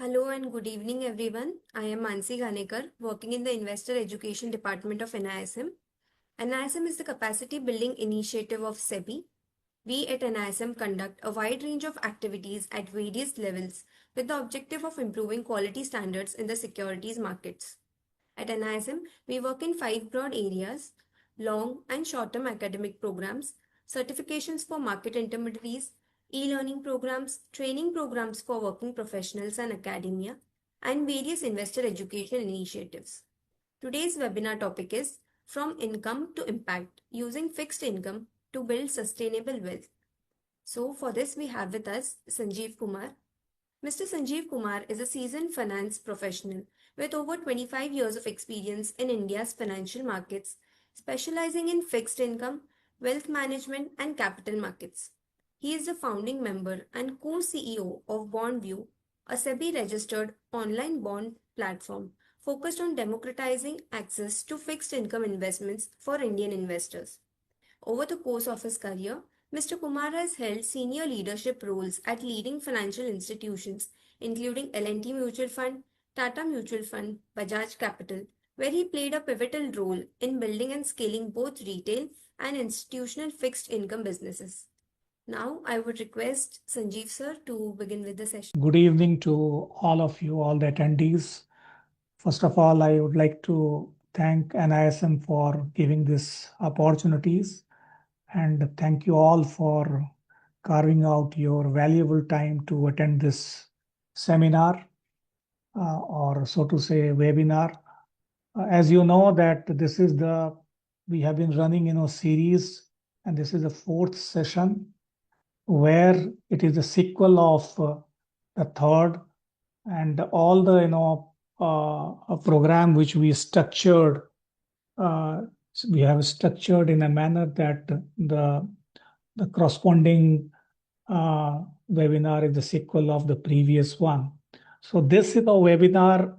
Hello and good evening, everyone. I am Mansi Ghanekar, working in the Investor Education Department of NISM. NISM is the capacity building initiative of SEBI. We at NISM conduct a wide range of activities at various levels with the objective of improving quality standards in the securities markets. At NISM, we work in five broad areas: long and short term academic programs, certifications for market intermediaries, e learning programs, training programs for working professionals and academia, and various investor education initiatives. Today's webinar topic is From Income to Impact, Using Fixed Income to Build Sustainable Wealth. So, for this, we have with us Sanjeev Kumar. Mr. Sanjeev Kumar is a seasoned finance professional with over 25 years of experience in India's financial markets, specializing in fixed income, wealth management, and capital markets. He is the founding member and co-CEO of BondVue, a SEBI-registered online bond platform focused on democratizing access to fixed income investments for Indian investors. Over the course of his career, Mr. Kumar has held senior leadership roles at leading financial institutions, including L&T Mutual Fund, Tata Mutual Fund, Bajaj Capital, where he played a pivotal role in building and scaling both retail and institutional fixed income businesses. Now, I would request Sanjeev sir to begin with the session. Good evening to all of you, all the attendees. First of all, I would like to thank NISM for giving this opportunities, and thank you all for carving out your valuable time to attend this seminar, or so to say webinar. As you know that we have been running series, and this is the fourth session where it is a sequel of the third, and all the a program which we structured, we have structured in a manner that the corresponding webinar is the sequel of the previous one. So this is a webinar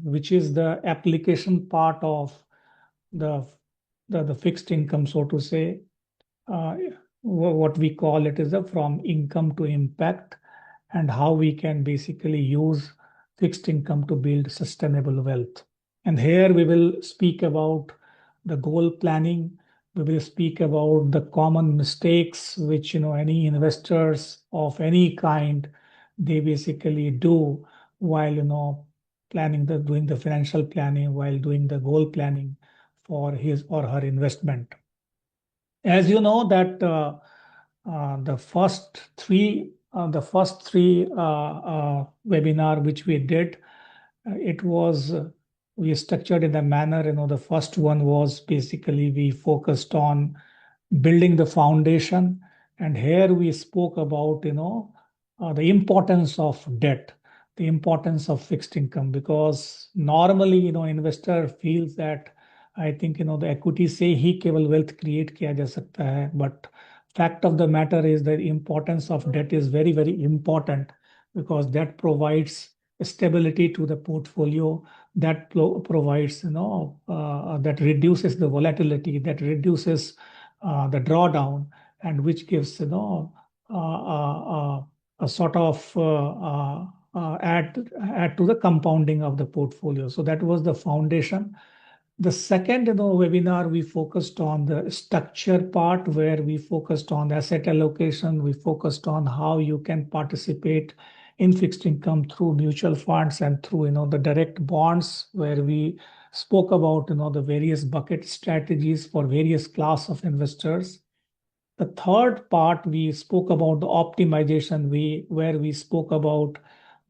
which is the application part of the fixed income, so to say. What we call it is a from income to impact, and how we can basically use fixed income to build sustainable wealth. And here we will speak about the goal planning. We will speak about the common mistakes which any investors of any kind they basically do while doing the financial planning, while doing the goal planning for his or her investment. As you know that the first three webinar which we did, we structured in the manner, the first one was basically we focused on building the foundation, and here we spoke about the importance of debt, the importance of fixed income, because normally investor feels that I think the equity से ही केवल wealth create किया जा सकता है, but fact of the matter is the importance of debt is very, very important, because that provides stability to the portfolio, that provides that reduces the volatility, that reduces the drawdown, and which gives a sort of add to the compounding of the portfolio. So that was the foundation. The second webinar, we focused on the structure part, where we focused on asset allocation. We focused on how you can participate in fixed income through mutual funds and through the direct bonds, where we spoke about the various bucket strategies for various class of investors. The third part, we spoke about the optimization, where we spoke about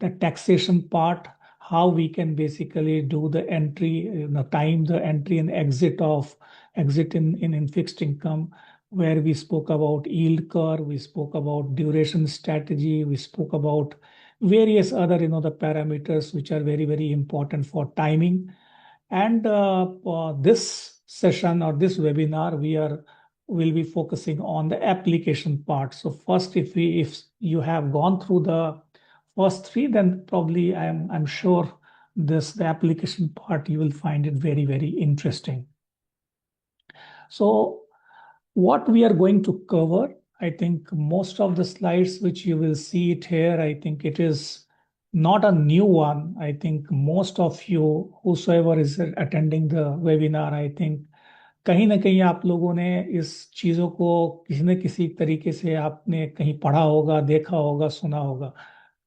the taxation part, how we can basically do the entry, time the entry and exit in fixed income, where we spoke about yield curve, we spoke about duration strategy, we spoke about various other the parameters which are very, very important for timing. And this session or this webinar, will be focusing on the application part. So first, if you have gone through the first three, then probably I'm sure the application part you will find it very, very interesting. So what we are going to cover, I think most of the slides which you will see it here, I think it is not a new one. I think most of you, whosoever is attending the webinar, I think कहीं ना कहीं आप लोगों ने इस चीज़ों को किसी न किसी तरीके से आपने कहीं पढ़ा होगा, देखा होगा, सुना होगा.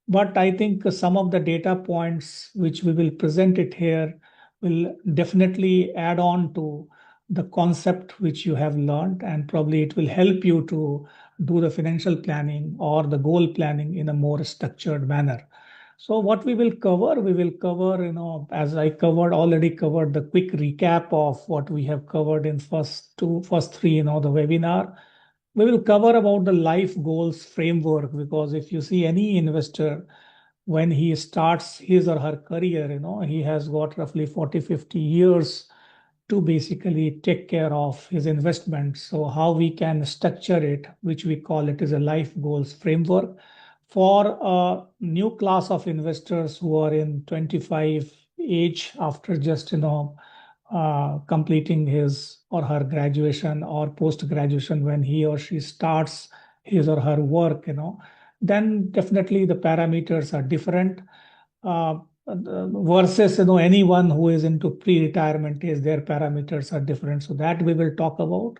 But I think some of the data points which we will present it here will definitely add on to the concept which you have learned, and probably it will help you to do the financial planning or the goal planning in a more structured manner. So what we will cover, as I already covered the quick recap of what we have covered in first three, the webinar. We will cover about the life goals framework, because if you see any investor, when he starts his or her career, he has got roughly 40, 50 years to basically take care of his investment. So how we can structure it, which we call it as a life goals framework for a new class of investors who are in 25 age, after just completing his or her graduation or post graduation, when he or she starts his or her work, then definitely the parameters are different. Versus anyone who is into pre-retirement age, their parameters are different. So that we will talk about.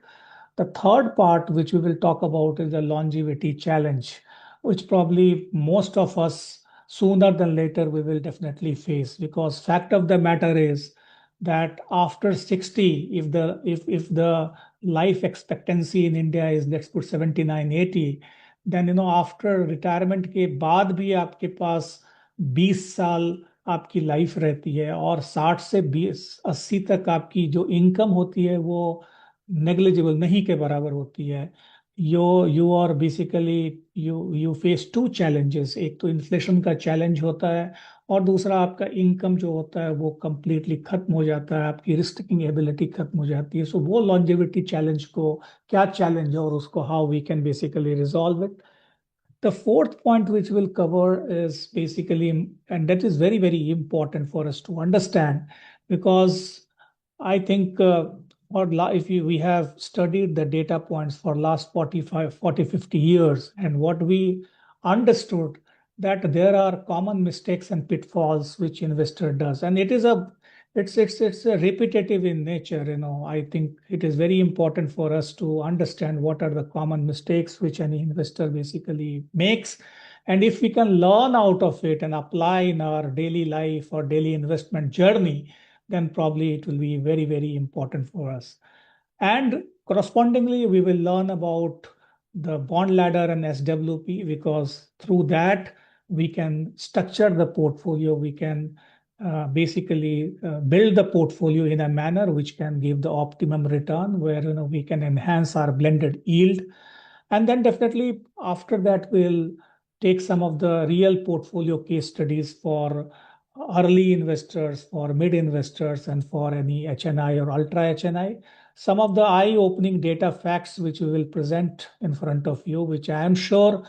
The third part which we will talk about is the longevity challenge, which probably most of us sooner than later we will definitely face, because fact of the matter is that after 60, if the life expectancy in India is, let's put, 79, 80, then after retirement के बाद भी आपके पास 20 साल आपकी life रहती है, और 60 से 20 80 तक आपकी जो इनकम होती है वो नेग्लिजिबल, नहीं के बराबर होती है. You are basically you face two challenges. एक तो इन्फ्लेशन का चैलेंज होता है, और दूसरा आपका इनकम जो होता है वो कंप्लीटली खत्म हो जाता है, आपकी रिस्क टेकिंग एबिलिटी खत्म हो जाती है. सो वो लॉन्जेविटी चैलेंज को क्या चैलेंज है और उसको how we can basically resolve it. The fourth point which we'll cover is basically, and that is very, very important for us to understand, because I think we have studied the data points for last 45, 40, 50 years, and what we understood that there are common mistakes and pitfalls which investor does, and it's a repetitive in nature. I think it is very important for us to understand what are the common mistakes which any investor basically makes, and if we can learn out of it and apply in our daily life or daily investment journey, then probably it will be very, very important for us. And correspondingly, we will learn about the bond ladder and SWP, because through that we can structure the portfolio. We can basically build the portfolio in a manner which can give the optimum return, where we can enhance our blended yield. And then definitely after that, we'll take some of the real portfolio case studies for early investors, for mid investors, and for any HNI or ultra HNI. Some of the eye-opening data facts which we will present in front of you, which I am sure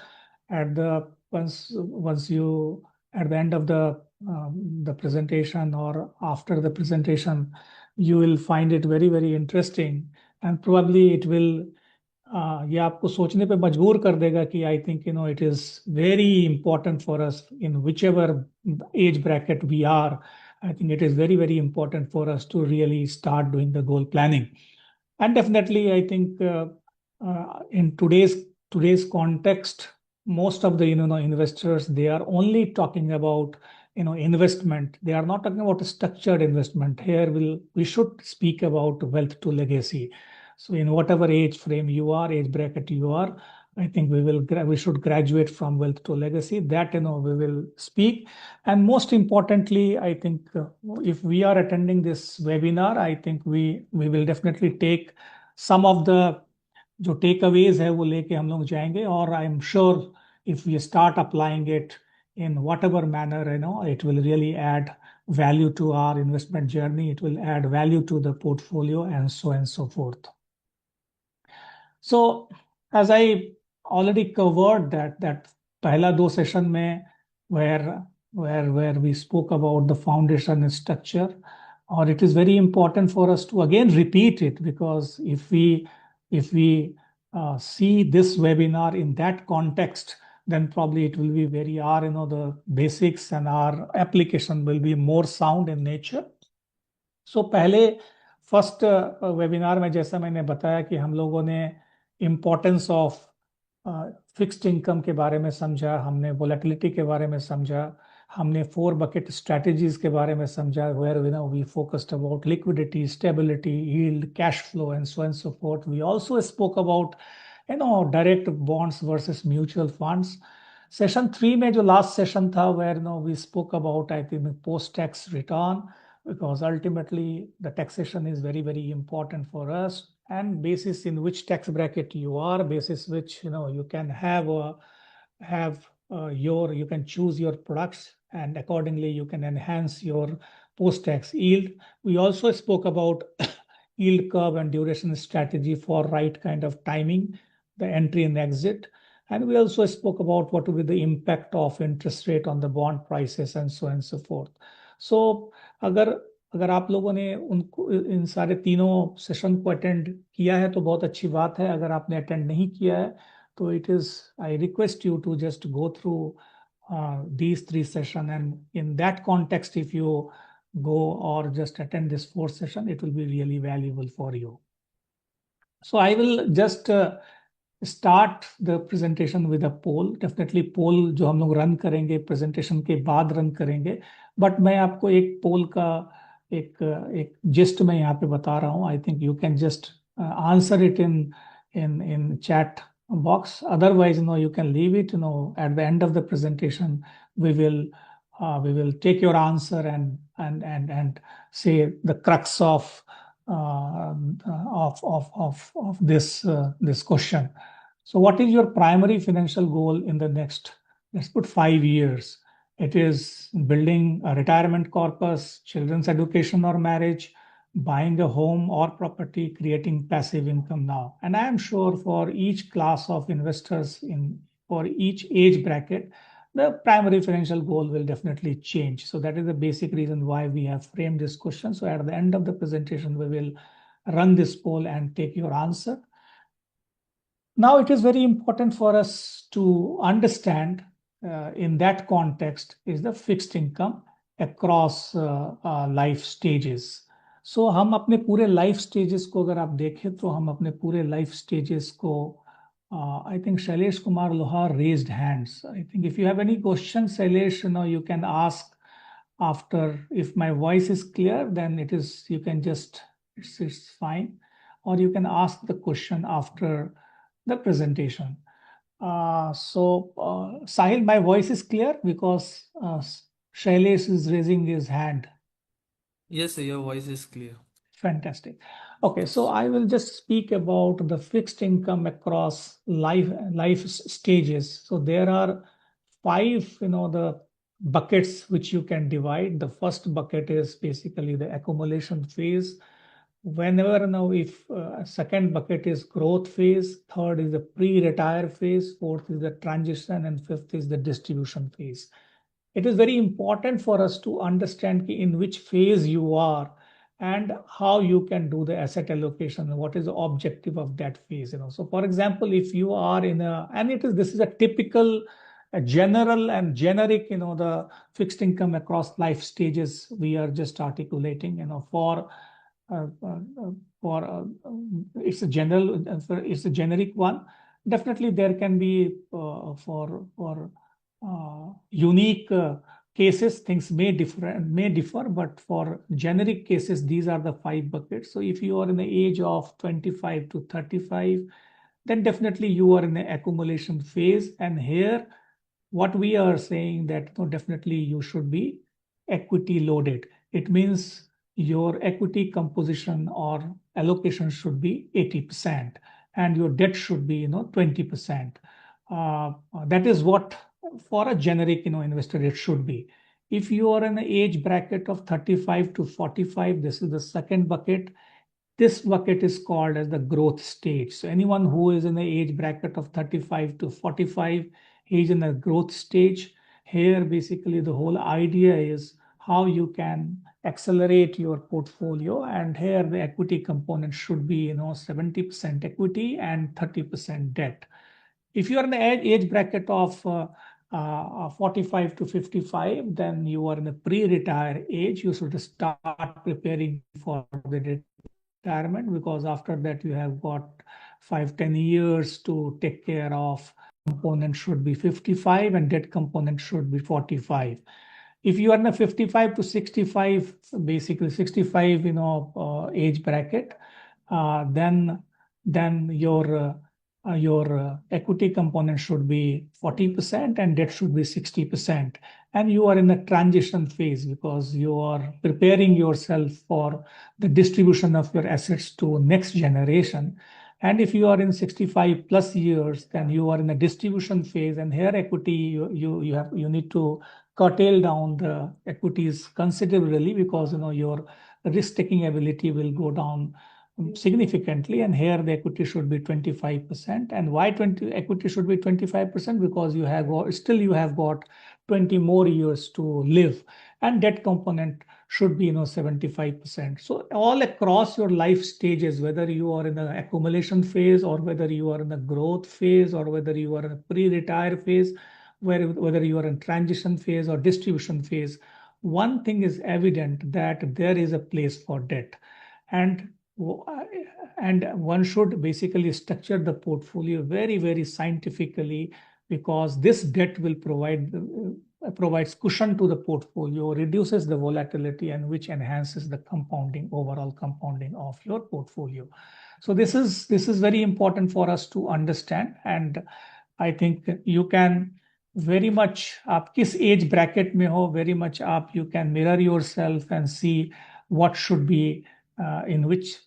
at the once you at the end of the presentation or after the presentation, you will find it very, very interesting, and probably it will ये आपको सोचने पे मजबूर कर देगा कि I think it is very important for us in whichever age bracket we are. I think it is very, very important for us to really start doing the goal planning. And definitely, I think in today's context, most of the investors, they are only talking about investment. They are not talking about a structured investment. Here we should speak about wealth to legacy. So in whatever age frame you are, age bracket you are, I think we should graduate from wealth to legacy. That we will speak. And most importantly, I think if we are attending this webinar, I think we will definitely take some of the जो takeaways है वो लेके हम लोग जाएंगे, और I am sure if we start applying it in whatever manner, it will really add value to our investment journey. It will add value to the portfolio, and so and so forth. So as I already covered that पहला दो session में where we spoke about the foundation structure, or it is very important for us to again repeat it, because if we see this webinar in that context, then probably it will be the basics and our application will be more sound in nature. सो पहले first webinar में जैसा मैंने बताया कि हम लोगों ने importance of fixed income के बारे में समझा, हमने वोलेटिलिटी के बारे में समझा, हमने 4 बकेट स्ट्रेटजीज के बारे में समझा, where we focused about liquidity, stability, yield, cash flow and so forth. We also spoke about direct bonds versus mutual funds. Session 3 में जो लास्ट सेशन था, where we spoke about I think post tax return, because ultimately the taxation is very, very important for us, and basis in which tax bracket you are, basis which you can you can choose your products, and accordingly you can enhance your post tax yield. We also spoke about yield curve and duration strategy for right kind of timing the entry and exit, and we also spoke about what will be the impact of interest rate on the bond prices and so on and so forth. So अगर अगर आप लोगों ने उनको इन सारे तीनों session को attend किया है तो बहुत अच्छी बात है. अगर आपने अटेंड नहीं किया है तो it is I request you to just go through these 3 sessions, and in that context if you go or just attend this 4th session, it will be really valuable for you. So I will just start the presentation with a poll. Definitely poll जो हम लोग run करेंगे presentation के बाद run करेंगे, but मैं आपको एक पोल का एक जिस्ट में यहाँ पे बता रहा हूँ. I think you can just answer it in chat box. Otherwise, you can leave it. At the end of the presentation, we will take your answer and say the crux of this question. So, what is your primary financial goal in the next, let's put 5 years? It is building a retirement corpus, children's education or marriage, buying a home or property, creating passive income now. And I am sure for each class of investors for each age bracket, the primary financial goal will definitely change. So that is the basic reason why we have framed this question. So at the end of the presentation, we will run this poll and take your answer. Now it is very important for us to understand in that context is the fixed income across life stages. सो हम अपने पूरे life stages को अगर आप देखें तो हम अपने पूरे लाइफ स्टेजेस को आई थिंक शैलेश कुमार लोहार raised hands. I think if you have any question Shailesh, you can ask after. If my voice is clear, then you can just, it's fine, or you can ask the question after the presentation. Sahil, my voice is clear because Shailesh is raising his hand. Yes, sir, your voice is clear. Fantastic. Okay, so I will just speak about the fixed income across life stages. So there are 5, the buckets which you can divide. The first bucket is basically the accumulation phase. Whenever if second bucket is growth phase, third is the pre-retire phase, fourth is the transition, and fifth is the distribution phase. It is very important for us to understand in which phase you are and how you can do the asset allocation and what is the objective of that phase. So for example, if you are this is a typical general and generic, the fixed income across life stages we are just articulating, it's a generic one. Definitely there can be for unique cases, things may differ, but for generic cases, these are the 5 buckets. So if you are in the age of 25 to 35, then definitely you are in the accumulation phase. And here, what we are saying that definitely you should be equity loaded. It means your equity composition or allocation should be 80% and your debt should be 20%. That is what for a generic investor it should be. If you are in the age bracket of 35 to 45, this is the second bucket. This bucket is called as the growth stage. So anyone who is in the age bracket of 35 to 45, he is in the growth stage. Here basically the whole idea is how you can accelerate your portfolio, and here the equity component should be 70% equity and 30% debt. If you are in the age bracket of 45 to 55, then you are in the pre-retire age. You should start preparing for the retirement, because after that you have got 5-10 years to take care of. Component should be 55 and debt component should be 45. If you are in a 55 to 65, basically 65, age bracket, then your equity component should be 40% and debt should be 60%. And you are in a transition phase because you are preparing yourself for the distribution of your assets to next generation. And if you are in 65 plus years, then you are in a distribution phase, and here equity you need to curtail down the equities considerably, because your risk taking ability will go down significantly, and here the equity should be 25%. And why equity should be 25%? Because you have got 20 more years to live, and debt component should be 75%. So all across your life stages, whether you are in the accumulation phase or whether you are in the growth phase or whether you are in a pre-retire phase, whether you are in transition phase or distribution phase, one thing is evident, that there is a place for debt. And one should basically structure the portfolio very, very scientifically, because this debt will provides cushion to the portfolio, reduces the volatility, and which enhances the overall compounding of your portfolio. So this is very important for us to understand. And I think you can very much, आप किस age bracket में हो, very much you can mirror yourself and see what should be in which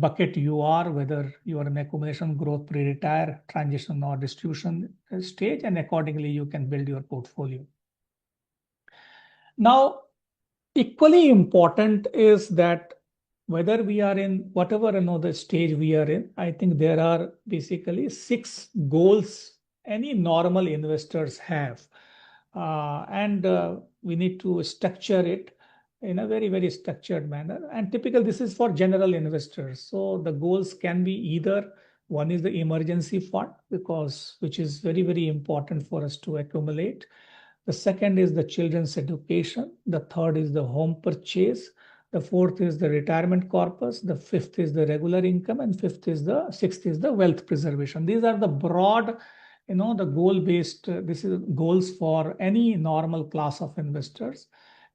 bucket you are, whether you are in accumulation, growth, pre-retire, transition, or distribution stage, and accordingly you can build your portfolio. Now, equally important is that whether we are in whatever the stage we are in, I think there are basically 6 goals any normal investors have, and we need to structure it in a very, very structured manner. And typical, this is for general investors. So the goals can be either, one is the emergency fund, which is very, very important for us to accumulate. The second is the children's education. The third is the home purchase. The fourth is the retirement corpus. The fifth is the regular income, and sixth is the wealth preservation. These are the broad, the goal-based. This is goals for any normal class of investors.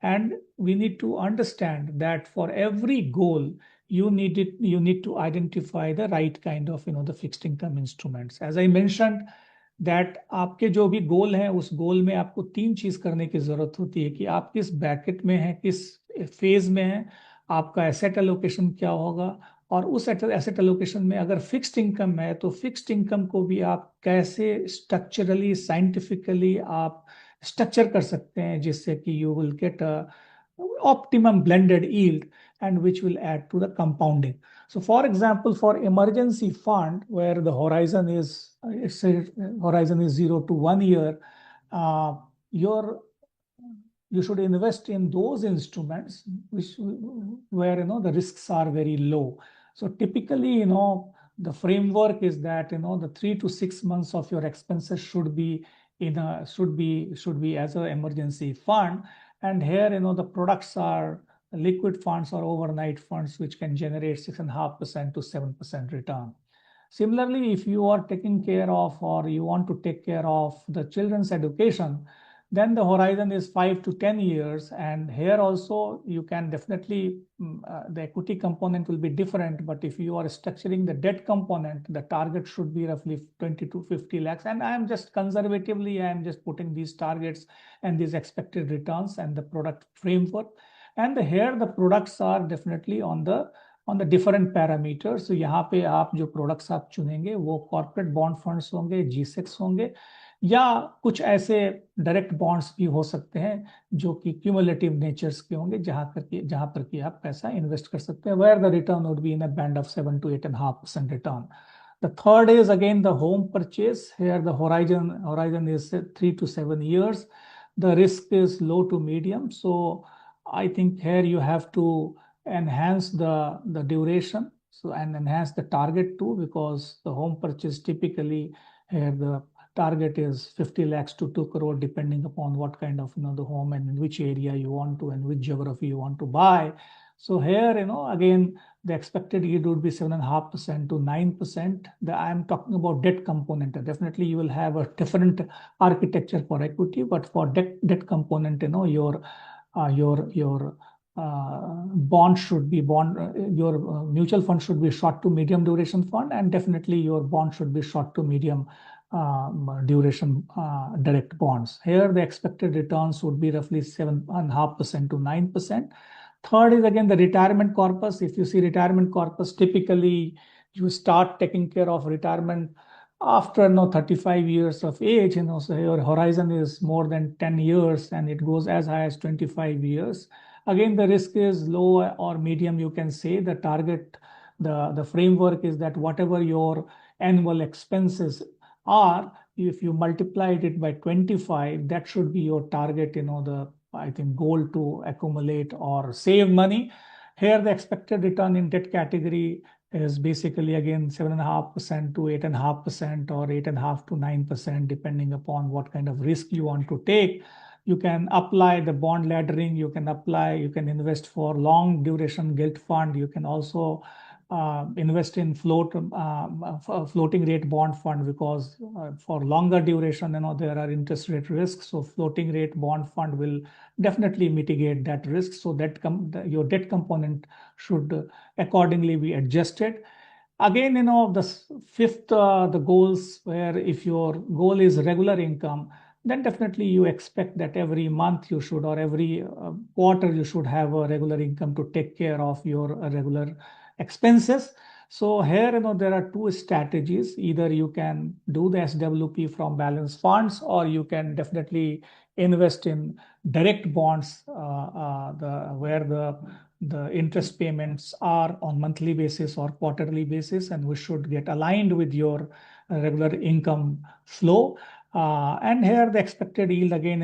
And we need to understand that for every goal, you need to identify the right kind of the fixed income instruments. As I mentioned, that आपके जो भी गोल हैं, उस गोल में आपको 3 चीज करने की जरूरत होती है कि आप किस ब्रैकेट में हैं, किस फेज में हैं, आपका एसेट एलोकेशन क्या होगा, और उस एसेट एलोकेशन में अगर फिक्स्ड इनकम है तो फिक्स्ड इनकम को भी आप कैसे स्ट्रक्चरली, साइंटिफिकली आप स्ट्रक्चर कर सकते हैं, जिससे कि you will get optimum blended yield, and which will add to the compounding. So for example, for emergency fund, where the horizon is 0 to 1 year, you should invest in those instruments where the risks are very low. So typically, the framework is that the 3 to 6 months of your expenses should be as an emergency fund. And here, the products are liquid funds or overnight funds, which can generate 6.5% to 7% return. Similarly, if you are taking care of, or you want to take care of the children's education, then the horizon is 5 to 10 years. And here also, you can definitely, the equity component will be different. But if you are structuring the debt component, the target should be roughly 20 to 50 lakhs. And I am just putting these targets and these expected returns and the product framework. And here the products are definitely on the different parameters. So यहाँ पे आप जो products आप चुनेंगे वो corporate bond funds होंगे, G6 होंगे, या कुछ ऐसे डायरेक्ट बॉन्ड्स भी हो सकते हैं जो कि क्यूमुलेटिव नेचर्स के होंगे, जहां पर कि आप पैसा इन्वेस्ट कर सकते हैं, where the return would be in a band of 7 to 8.5% return. The third is again the home purchase. Here the horizon is 3 to 7 years. The risk is low to medium. So I think here you have to enhance the duration. So, and enhance the target too, because the home purchase typically here the target is 50 lakhs to 2 crore, depending upon what kind of, the home and in which area you want to and which geography you want to buy. So here, again, the expected yield would be 7.5% to 9%. I'm talking about debt component. Definitely you will have a different architecture for equity, but for debt component, your bond should be your mutual fund should be short to medium duration fund, and definitely your bond should be short to medium duration direct bonds. Here the expected returns would be roughly 7.5% to 9%. Third is again the retirement corpus. If you see retirement corpus, typically you start taking care of retirement after 35 years of age. So your horizon is more than 10 years and it goes as high as 25 years. Again, the risk is low or medium, you can say. The target, the framework is that whatever your annual expenses are, if you multiplied it by 25, that should be your target, I think goal to accumulate or save money. Here, the expected return in debt category is basically again 7.5% to 8.5% or 8.5% to 9%, depending upon what kind of risk you want to take. You can apply the bond laddering. You can invest for long duration gilt fund. You can also invest in floating rate bond fund, because for longer duration, there are interest rate risks. So floating rate bond fund will definitely mitigate that risk. So that your debt component should accordingly be adjusted. Again, the fifth, the goals, where if your goal is regular income, then definitely you expect that every month you should, or every quarter you should have a regular income to take care of your regular expenses. So here, there are two strategies. Either you can do the SWP from balance funds, or you can definitely invest in direct bonds, where the interest payments are on monthly basis or quarterly basis, and we should get aligned with your regular income flow. And here the expected yield, again,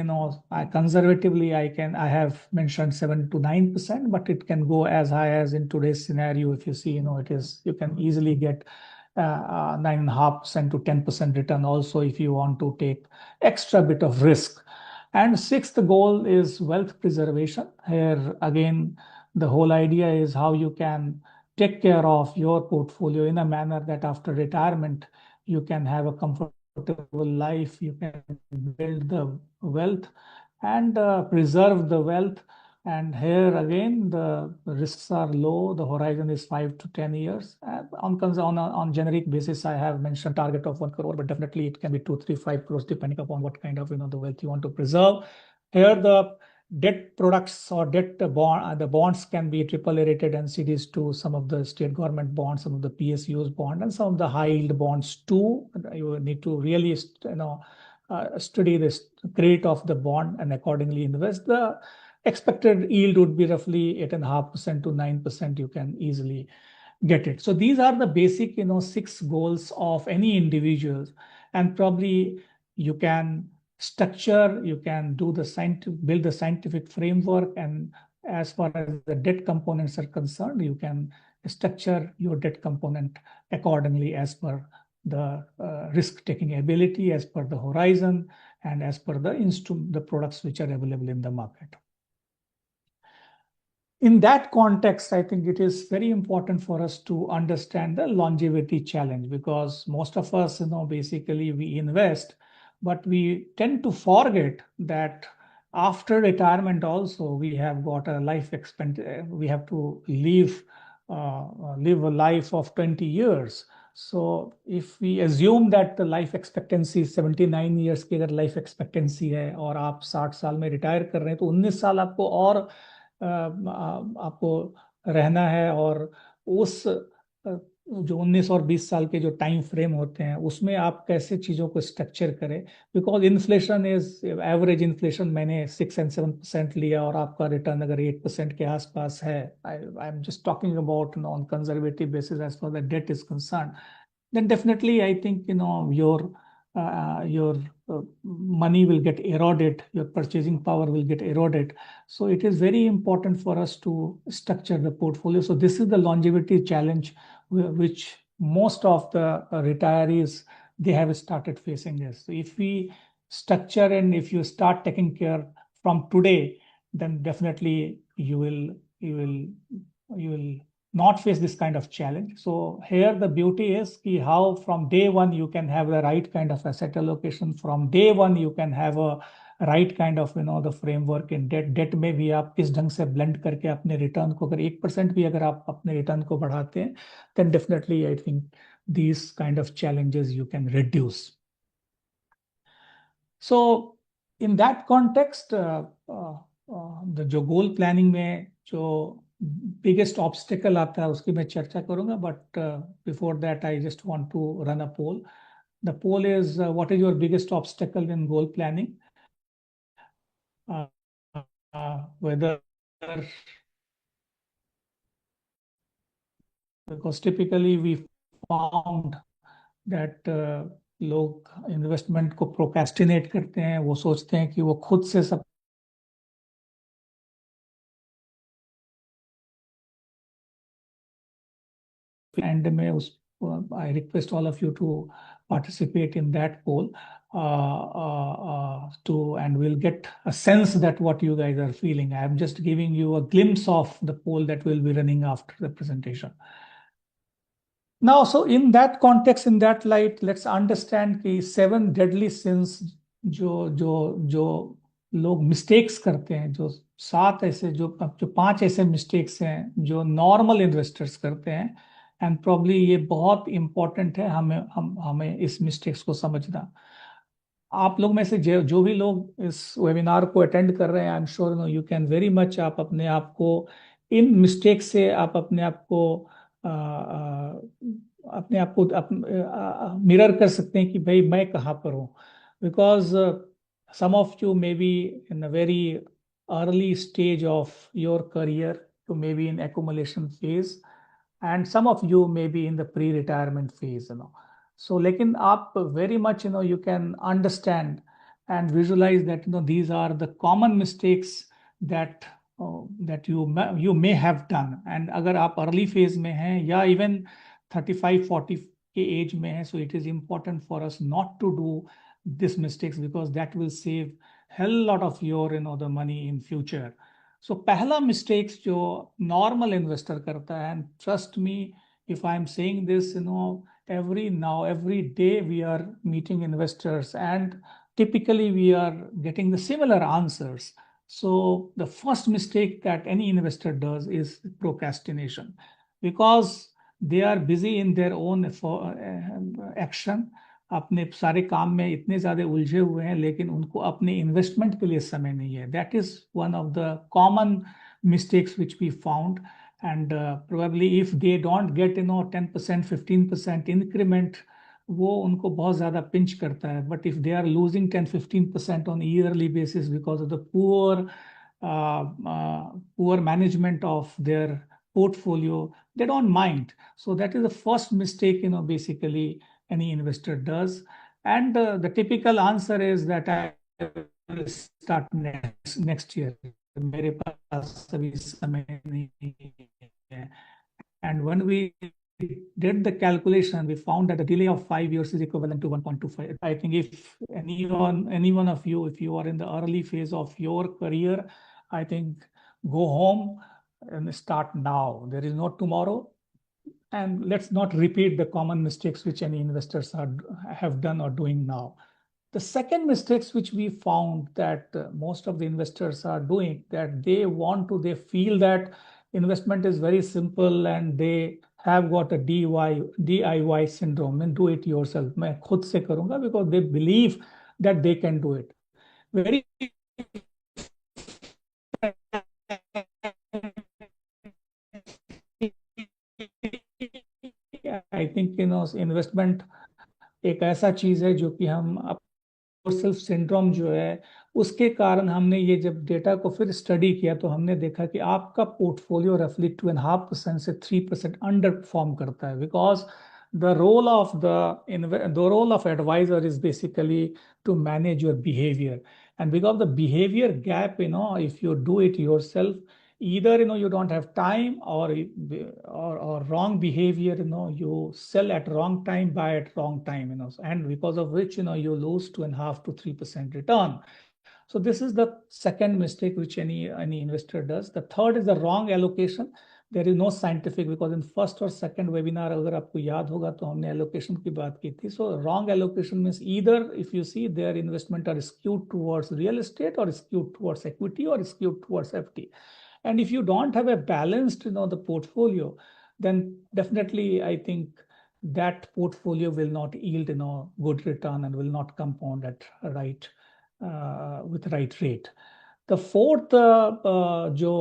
conservatively, I have mentioned 7 to 9%, but it can go as high as, in today's scenario, if you see, you can easily get 9.5% to 10% return also, if you want to take extra bit of risk. And sixth goal is wealth preservation. Here again, the whole idea is how you can take care of your portfolio in a manner that after retirement, you can have a comfortable life, you can build the wealth and preserve the wealth. And here again, the risks are low. The horizon is 5 to 10 years. On generic basis, I have mentioned target of 1 crore, but definitely it can be 2, 3, 5 crores, depending upon what kind of the wealth you want to preserve. Here, the debt products or the bonds can be AAA rated NCDs to some of the state government bonds, some of the PSUs bond, and some of the high yield bonds too. You need to really study this credit of the bond and accordingly invest. The expected yield would be roughly 8.5% to 9%. You can easily get it. So these are the basic 6 goals of any individuals, and probably you can structure, you can build the scientific framework, and as far as the debt components are concerned, you can structure your debt component accordingly as per the risk-taking ability, as per the horizon, and as per the products which are available in the market. In that context, I think it is very important for us to understand the longevity challenge, because most of us, basically we invest, but we tend to forget that after retirement also we have got a life expectancy. We have to live a life of 20 years. So if we assume that the life expectancy 79 years की अगर life expectancy है और आप 60 साल में retire कर रहे हैं, तो 19 साल आपको और आपको रहना है, और उस जो 19 और 20 साल के जो टाइम फ्रेम होते हैं उसमें आप कैसे चीज़ों को स्ट्रक्चर करें, because inflation is average inflation मैंने 6 and 7% लिया और आपका रिटर्न अगर 8% के आसपास है, I am just talking about on conservative basis as for the debt is concern, then definitely I think your money will get eroded, your purchasing power will get eroded. So it is very important for us to structure the portfolio. So this is the longevity challenge which most of the retirees, they have started facing this. So if we structure and if you start taking care from today, then definitely you will not face this kind of challenge. So here the beauty is how from day one you can have the right kind of asset allocation. From day one you can have a right kind of the framework in debt में भी आप किस ढंग से blend करके अपने return को अगर 1% भी अगर आप अपने रिटर्न को बढ़ाते हैं then definitely I think these kind of challenges you can reduce. So in that context the जो गोल प्लानिंग में जो बिगेस्ट ऑब्स्टिकल आता है उसकी मैं चर्चा करूंगा but before that I just want to run a poll. The poll is what is your biggest obstacle in goal planning. Whether because typically we found that लोग इन्वेस्टमेंट को प्रोक्रेस्टिनेट करते हैं. वो सोचते हैं कि वो खुद से सब एंड में उस I request all of you to participate in that poll and we'll get a sense that what you guys are feeling. I am just giving you a glimpse of the poll that will be running after the presentation. Now, so in that context, in that light, let's understand कि 7 deadly sins जो जो जो लोग mistakes करते हैं, जो 7 ऐसे जो 5 ऐसे मिस्टेक्स हैं जो नॉर्मल इन्वेस्टर्स करते हैं. एंड प्रॉब्ली ये बहुत इंपॉर्टेंट है हमें इस मिस्टेक्स को समझना. आप लोग में से जो भी लोग इस वेबिनार को अटेंड कर रहे हैं, I am sure you can very much आप अपने आप को इन मिस्टेक से आप अपने आप को मिरर कर सकते हैं कि भाई मैं कहाँ पर हूँ. Because some of you may be in a very early stage of your career, to maybe in accumulation phase, and some of you may be in the pre-retirement phase. So लेकिन आप very much you can understand and visualize that these are the common mistakes that you may have done. And अगर आप early phase में हैं या even 35-40 के age में हैं, so it is important for us not to do these mistakes because that will save hell lot of your the money in future. So पहला mistakes जो normal investor करता है, and trust me if I am saying this every day we are meeting investors and typically we are getting the similar answers. So the first mistake that any investor does is procrastination because they are busy in their own action. अपने सारे काम में इतने ज्यादा उलझे हुए हैं लेकिन उनको अपने इन्वेस्टमेंट के लिए समय नहीं है. That is one of the common mistakes which we found. And probably if they don't get 10% 15% increment, वो उनको बहुत ज़्यादा पिंच करता है. But if they are losing 10-15% on yearly basis because of the poor management of their portfolio, they don't mind. So that is the first mistake basically any investor does. And the typical answer is that I will start next year. मेरे पास अभी समय नहीं है. And when we did the calculation, we found that the delay of 5 years is equivalent to 1.25. I think if any one of you, if you are in the early phase of your career, I think go home and start now. There is no tomorrow. And let's not repeat the common mistakes which any investors have done or doing now. The second mistakes which we found that most of the investors are doing, that they feel that investment is very simple and they have got a DIY syndrome and do it yourself. मैं खुद से करूँगा because they believe that they can do it. Very I think investment एक ऐसा चीज है जो कि हम सेल्फ सिंड्रोम जो है उसके कारण हमने ये जब डेटा को फिर स्टडी किया तो हमने देखा कि आपका पोर्टफोलियो रफली 2.5% से 3% अंडर परफॉर्म करता है. Because the role of advisor is basically to manage your behavior, and because of the behavior gap if you do it yourself, either you don't have time, or wrong behavior, you sell at wrong time, buy at wrong time, and because of which you lose 2.5 to 3% return. So this is the second mistake which any investor does. The third is the wrong allocation. There is no scientific, because in first or second webinar, अगर आपको याद होगा तो हमने allocation की बात की थी. So wrong allocation means either, if you see, their investment are skewed towards real estate, or skewed towards equity, or skewed towards FD. And if you don't have a balanced, the portfolio, then definitely I think that portfolio will not yield, good return, and will not compound at right with right rate. The fourth जो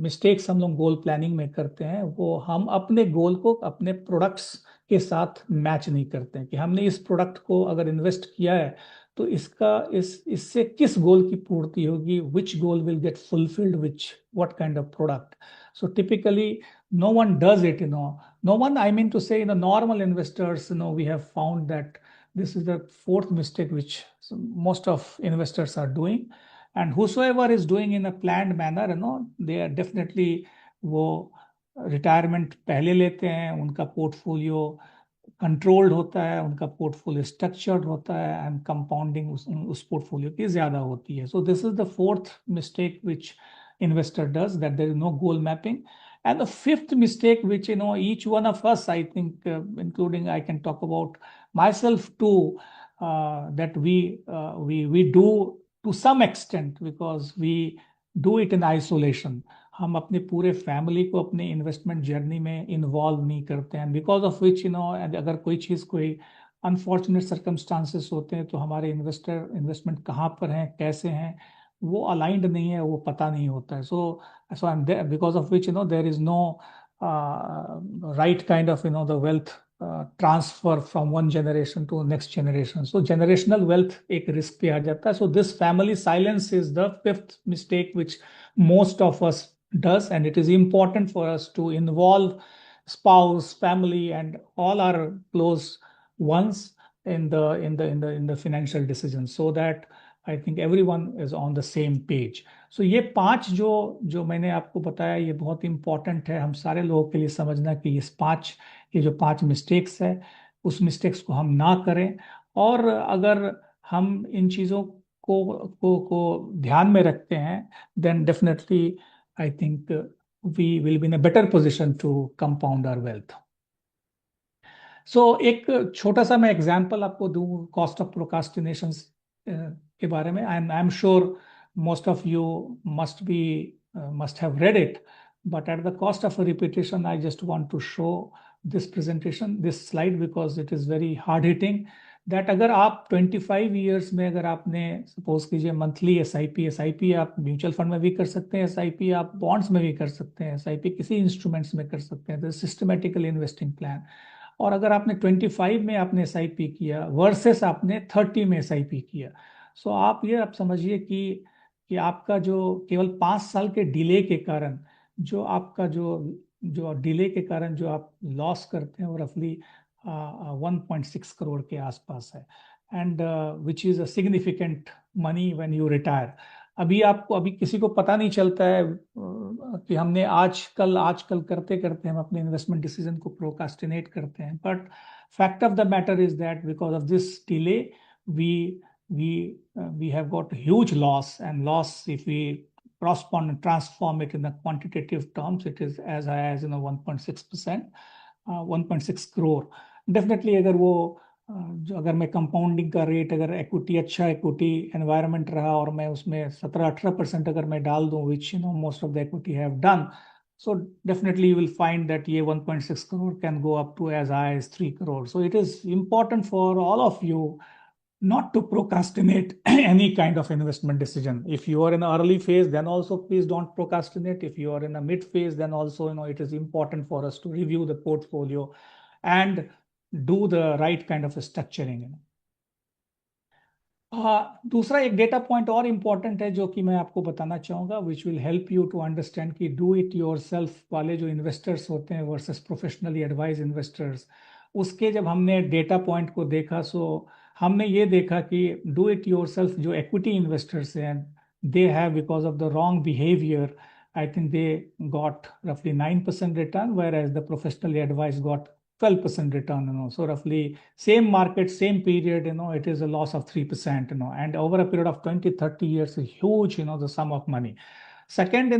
mistakes हम लोग गोल planning में करते हैं, वो हम अपने गोल को अपने प्रोडक्ट्स के साथ मैच नहीं करते हैं, कि हमने इस प्रोडक्ट को अगर इन्वेस्ट किया है तो इससे किस गोल की पूर्ति होगी, which goal will get fulfilled, which what kind of product. So typically no one does it, no one, I mean to say, normal investors, we have found that this is the fourth mistake which most of investors are doing. And whosoever is doing in a planned manner, they are definitely, वो retirement पहले लेते हैं, उनका portfolio controlled होता है, उनका portfolio structured होता है, एंड कंपाउंडिंग उस पोर्टफोलियो की ज्यादा होती है. So this is the fourth mistake which investor does, that there is no goal mapping. And the fifth mistake, which each one of us, I think, including, I can talk about myself too, that we do to some extent, because we do it in isolation. हम अपने पूरे family को अपने investment journey में involve नहीं करते हैं, because of विच अगर कोई चीज़, कोई अनफॉर्चुनेट सर्कमस्टांसेस होते हैं, तो हमारे इन्वेस्टमेंट कहाँ पर हैं, कैसे हैं, वो अलाइंड नहीं है, वो पता नहीं होता है. So I am there, because of which there is no right kind of the wealth transfer from one generation to next generation. So generational wealth एक रिस्क पे आ जाता है. So this family silence is the fifth mistake which most of us does, and it is important for us to involve spouse, family, and all our close ones in the financial decisions, so that I think everyone is on the same page. So ये पांच जो मैंने आपको बताया, ये बहुत important है हम सारे लोगों के लिए समझना, कि ये जो पांच मिस्टेक्स है, उस मिस्टेक्स को हम ना करें. और अगर हम इन चीज़ों को ध्यान में रखते हैं, then definitely I think we will be in a better position to compound our wealth. So एक छोटा सा मैं एग्जांपल आपको दूं कॉस्ट ऑफ प्रोकास्टिनेशन के बारे में. I am sure most of you must have read it, but at the cost of a repetition, I just want to show this slide, because it is very hard hitting. That अगर आप 25 years में, अगर आपने suppose कीजिए monthly SIP आप mutual fund में भी कर सकते हैं, SIP आप बॉन्ड्स में भी कर सकते हैं, SIP किसी इंस्ट्रूमेंट्स में कर सकते हैं, सिस्टमेटिकल इन्वेस्टिंग प्लान. और अगर आपने 25 में आपने SIP किया वर्सेस आपने 30 में SIP किया, सो आप समझिए कि आपका जो केवल 5 साल के डिले के कारण जो आपका जो डिले के कारण जो आप लॉस करते हैं, वो रफली 1.6 करोड़ के आसपास है, and which is a significant money when you retire. अभी किसी को पता नहीं चलता है कि हमने आजकल करते करते हम अपने इन्वेस्टमेंट डिसीजन को प्रोकास्टिनेट करते हैं. But fact of the matter is that because of this delay we have got huge loss, and loss, if we transform it in the quantitative terms, it is as high as 1.6%, 1.6 crore. Definitely अगर मैं compounding का rate, अगर अच्छा equity environment रहा, और मैं उसमें 17-18% अगर मैं डाल दूं, which most of the equity have done, so definitely you will find that ये 1.6 crore can go up to as high as 3 crore. So it is important for all of you not to procrastinate any kind of investment decision. If you are in an early phase, then also please don't procrastinate. If you are in a mid phase, then also it is important for us to review the portfolio and do the right kind of structuring. दूसरा एक data point और important है जो कि मैं आपको बताना चाहूँगा, which will help you to understand कि डू इट योरसेल्फ वाले जो इन्वेस्टर्स होते हैं वर्सेस प्रोफेशनली एडवाइज इन्वेस्टर्स, उसके जब हमने डेटा पॉइंट को देखा, सो हमने ये देखा कि डू इट योरसेल्फ जो इक्विटी इन्वेस्टर्स हैं, they have, because of the wrong behaviour I think they got roughly 9% return, whereas the professionally advised got 12% return. So roughly same market, same period, it is a loss of 3%, and over a period of 20, 30 years, a huge, the sum of money. Second,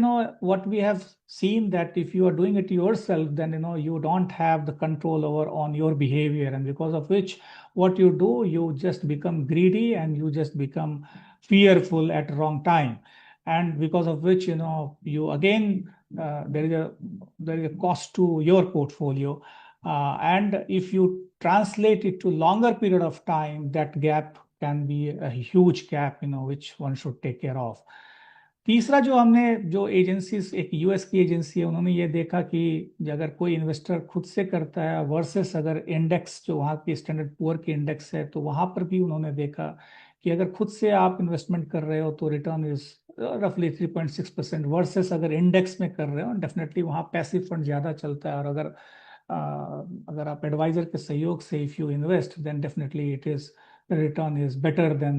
what we have seen that if you are doing it yourself, then, you don't have the control over on your behavior. And because of which, what you do, you just become greedy and you just become fearful at wrong time. And because of which, you again, there is a cost to your portfolio. And if you translate it to longer period of time, that gap can be a huge gap, which one should take care of. तीसरा जो agencies, एक US की agency है, उन्होंने ये देखा कि अगर कोई इन्वेस्टर खुद से करता है वर्सेस अगर इंडेक्स जो वहाँ की स्टैंडर्ड पुअर की इंडेक्स है, तो वहाँ पर भी उन्होंने देखा कि अगर खुद से आप इन्वेस्टमेंट कर रहे हो तो रिटर्न इज रफली 3.6% वर्सेस अगर इंडेक्स में कर रहे हो, डेफिनेटली वहाँ पैसिव फंड ज़्यादा चलता है। और अगर आप एडवाइजर के सहयोग से if you invest, then definitely it is the return is better than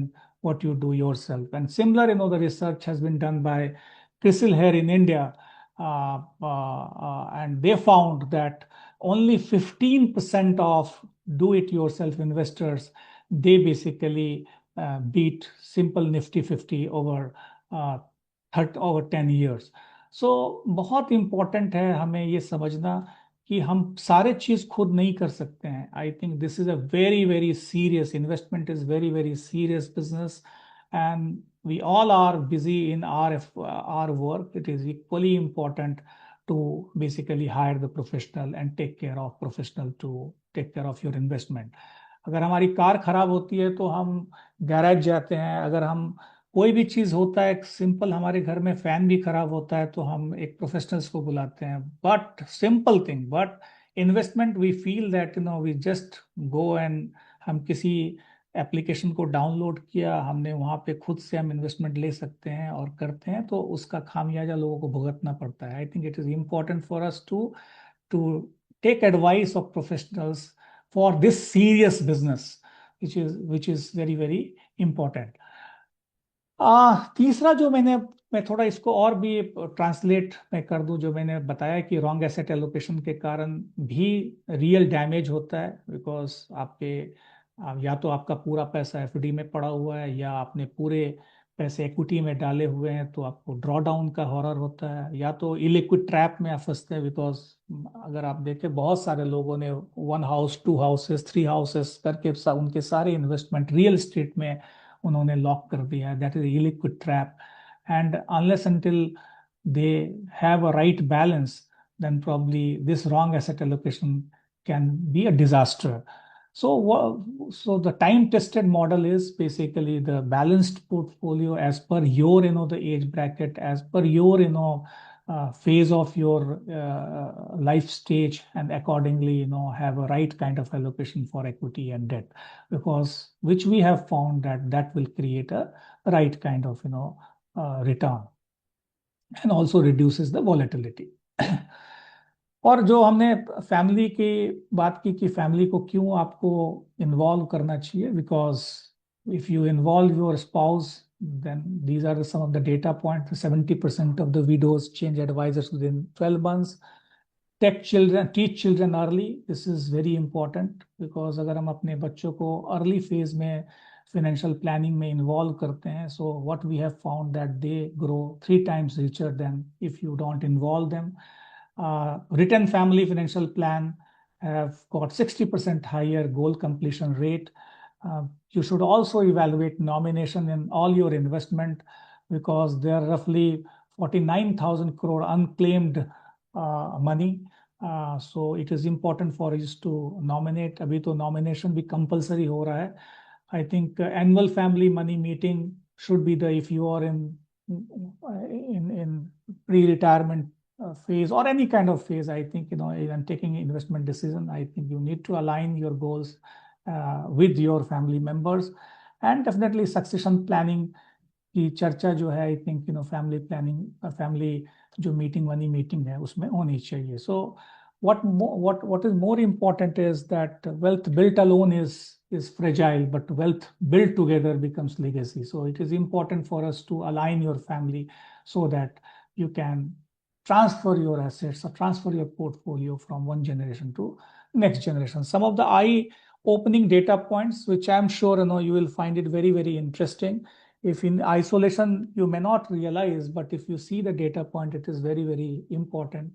what you do yourself. And similar, the research has been done by Crisil here in India, and they found that only 15% of do-it-yourself investors, they basically beat simple Nifty 50 over 10 years. So बहुत important है हमें ये समझना कि हम सारे चीज खुद नहीं कर सकते हैं. I think this is a very very serious investment, is very very serious business, and we all are busy in our work. It is equally important to basically hire the professional and take care of professional to take care of your investment. अगर हमारी car खराब होती है तो हम garage जाते हैं. अगर हम कोई भी चीज होता है, सिंपल हमारे घर में फैन भी खराब होता है तो हम एक प्रोफेशनल्स को बुलाते हैं. But simple thing, but investment we feel that we just go and हम किसी एप्लीकेशन को डाउनलोड किया, हमने वहाँ पे खुद से हम इन्वेस्टमेंट ले सकते हैं और करते हैं, तो उसका खामियाजा लोगों को भुगतना पड़ता है. I think it is important for us to take advice of professionals for this serious business, which is very very important. तीसरा जो मैं थोड़ा इसको और भी ट्रांसलेट मैं कर दूं, जो मैंने बताया कि रॉन्ग एसेट एलोकेशन के कारण भी रियल डैमेज होता है. बिकॉज या तो आपका पूरा पैसा एफडी में पड़ा हुआ है, या आपने पूरे पैसे इक्विटी में डाले हुए हैं, तो आपको ड्रॉ डाउन का हॉरर होता है, या तो इलिक्विड ट्रैप में आप फंसते हैं. बिकॉज अगर आप देखें, बहुत सारे लोगों ने 1 हाउस 2 हाउसेस 3 हाउसेस करके उनके सारे इन्वेस्टमेंट रियल एस्टेट में उन्होंने लॉक कर दिया है. That is illiquid trap. And unless until they have a right balance, then probably this wrong asset allocation can be a disaster. So the time-tested model is basically the balanced portfolio as per your, the age bracket, as per your, phase of your life stage, and accordingly, have a right kind of allocation for equity and debt, because which we have found that will create a right kind of, return, and also reduces the volatility. और जो हमने family की बात की कि family को क्यों आपको इन्वॉल्व करना चाहिए, because if you involve your spouse, then these are some of the data points. 70% of the widows change advisors within 12 months. Teach children early. This is very important, because अगर हम अपने बच्चों को अर्ली फेज में financial planning में involve करते हैं, so what we have found that they grow 3 times richer than if you don't involve them. Written family financial plan have got 60% higher goal completion rate. You should also evaluate nomination in all your investment, because there are roughly 49,000 crore unclaimed money. So it is important for us to nominate. अभी तो nomination भी compulsory हो रहा है. I think annual family money meeting should be if you are in pre-retirement phase or any kind of phase. I think, even taking investment decision, I think you need to align your goals with your family members. And definitely succession planning की चर्चा जो है, I think, family planning, family जो meeting है उसमें होनी चाहिए. So what is more important is that wealth built alone is fragile, but wealth built together becomes legacy. So it is important for us to align your family so that you can transfer your assets or transfer your portfolio from one generation to next generation. Some of the eye-opening data points, which I'm sure you will find it very, very interesting. If in isolation you may not realize, but if you see the data point, it is very, very important.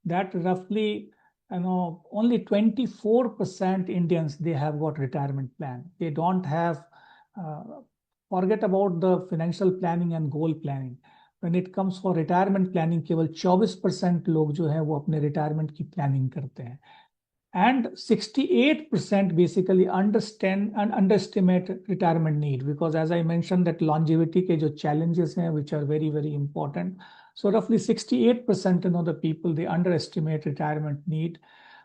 That roughly, only 24% Indians, they have got retirement plan. They don't have. Forget about the financial planning and goal planning. When it comes for retirement planning, केवल 24% लोग जो है वो अपने retirement की planning करते हैं. And 68% basically understand and underestimate retirement need, because as I mentioned that longevity के जो challenges हैं which are very, very important. So roughly 68% the people, they underestimate retirement need.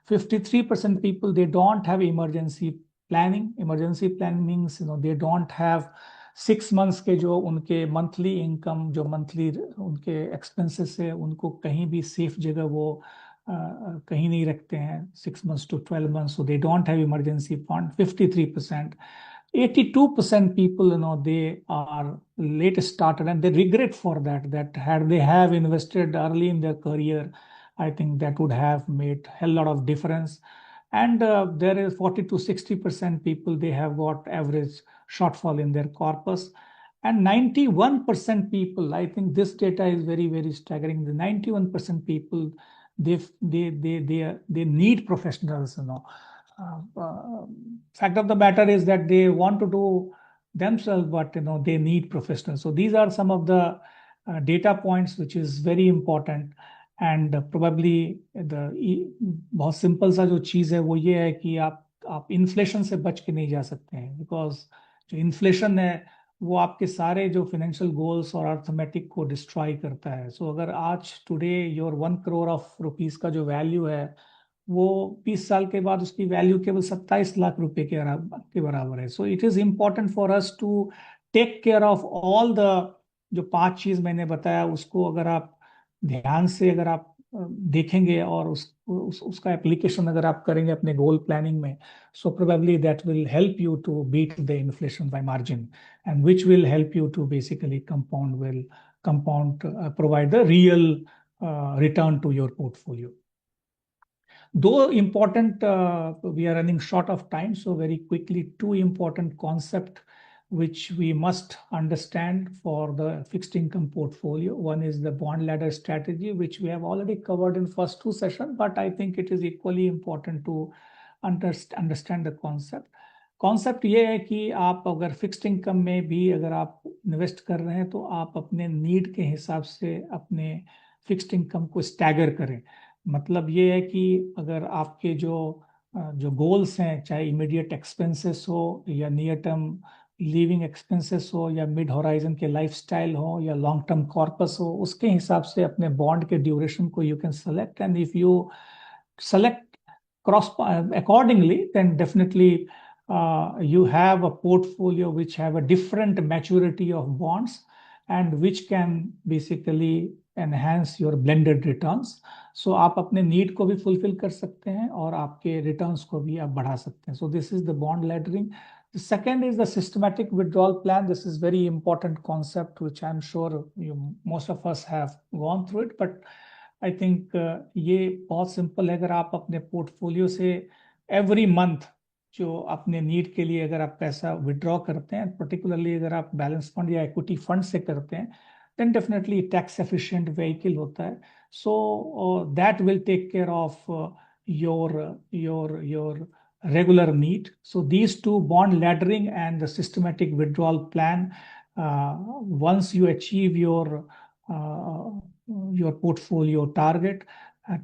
53% people, they don't have emergency planning. Emergency planning means they don't have 6 months के जो उनके monthly income, जो monthly उनके expenses है, उनको कहीं भी safe जगह वो कहीं नहीं रखते हैं 6 months to 12 months, so they don't have emergency fund. 53%. 82% people, they are late started and they regret for that had they have invested early in their career, I think that would have made a lot of difference. And there is 40 to 60% people, they have got average shortfall in their corpus. And 91% people, I think this data is very, very staggering. The 91% people, they need professionals. Fact of the matter is that they want to do themselves, but they need professionals. So these are some of the data points which is very important. And probably बहुत simple सा जो चीज़ है वो ये है कि आप inflation से बच के नहीं जा सकते हैं, बिकॉज जो इन्फ्लेशन है वो आपके सारे जो फाइनेंशियल गोल्स और अर्थमेटिक को डिस्ट्रॉय करता है. सो अगर आज today your 1 crore of rupees का जो वैल्यू है वो 20 साल के बाद उसकी वैल्यू केवल 27 लाख रुपए के बराबर है. So it is important for us to take care of all the जो 5 चीज मैंने बताया, उसको अगर आप ध्यान से अगर आप देखेंगे और उसका एप्लीकेशन अगर आप करेंगे अपने गोल प्लानिंग में, so probably that will help you to beat the inflation by margin, and which will help you to basically provide the real return to your portfolio. Though important, we are running short of time, so very quickly, 2 important concepts which we must understand for the fixed income portfolio. One is the bond ladder strategy, which we have already covered in first 2 sessions, but I think it is equally important to understand the concept. Concept ये है कि आप अगर fixed income में भी अगर आप invest कर रहे हैं तो आप अपने नीड के हिसाब से अपने फिक्स्ड इनकम को स्टैगर करें. मतलब ये है कि अगर आपके जो गोल्स हैं, चाहे इमीडिएट एक्सपेंसेस हो या नियर टर्म लिविंग एक्सपेंसेस हो या मिड होराइजन के लाइफस्टाइल हो या लॉन्ग टर्म कॉर्पस हो, उसके हिसाब से अपने बॉन्ड के ड्यूरेशन को you can select. And if you select cross accordingly, then definitely you have a portfolio which have a different maturity of bonds and which can basically enhance your blended returns. So आप अपने need को भी fulfill कर सकते हैं और आपके returns को भी आप बढ़ा सकते हैं. So this is the bond laddering. The second is the systematic withdrawal plan. This is very important concept which I'm sure most of us have gone through it, but I think ये बहुत simple है. अगर आप अपने portfolio से every month जो अपने need के लिए अगर आप पैसा विड्रॉ करते हैं, पर्टिकुलरली अगर आप बैलेंस फंड या इक्विटी फंड से करते हैं, then definitely tax efficient vehicle होता है. So that will take care of your regular need. So these two, bond laddering and the systematic withdrawal plan, once you achieve your portfolio target,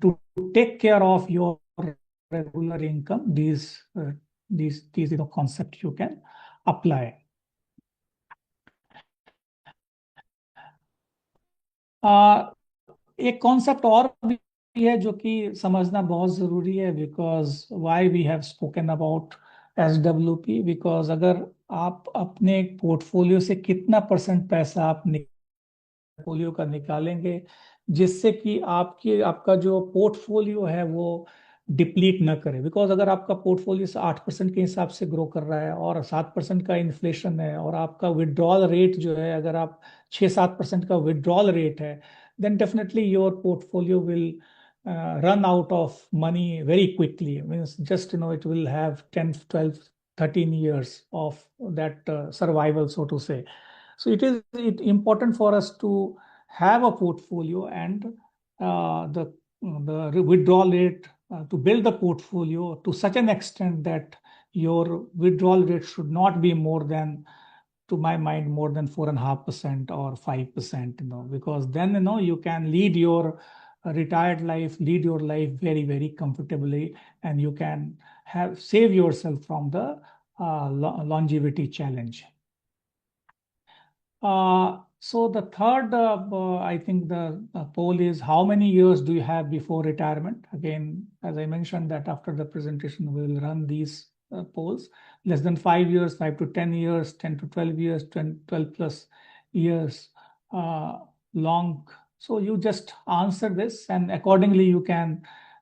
to take care of your regular income, these concepts you can apply. एक concept और भी है जो कि समझना बहुत जरूरी है, because why we have spoken about SWP, because अगर आप अपने पोर्टफोलियो से कितना % पैसा आप पोर्टफोलियो का निकालेंगे जिससे कि आपका जो पोर्टफोलियो है वो डिप्लीट ना करे. बिकॉज अगर आपका पोर्टफोलियो 8% के हिसाब से ग्रो कर रहा है और 7% का इन्फ्लेशन है और आपका विड्रॉल रेट जो है, अगर आप 6-7% का विड्रॉल रेट है, then definitely your portfolio will run out of money very quickly. It means just, it will have 10, 12, 13 years of that survival, so to say. So it is important for us to have a portfolio, and the withdrawal rate to build the portfolio to such an extent that your withdrawal rate should not be more than, to my mind, more than 4.5% or 5%, because then, you can lead your retired life, lead your life very, very comfortably, and you can save yourself from the longevity challenge. So the third, I think the poll is, how many years do you have before retirement? Again, as I mentioned, that after the presentation, we will run these polls. Less than 5 years, 5 to 10 years, 10 to 12 years, 12 plus years, long. So you just answer this, and accordingly you can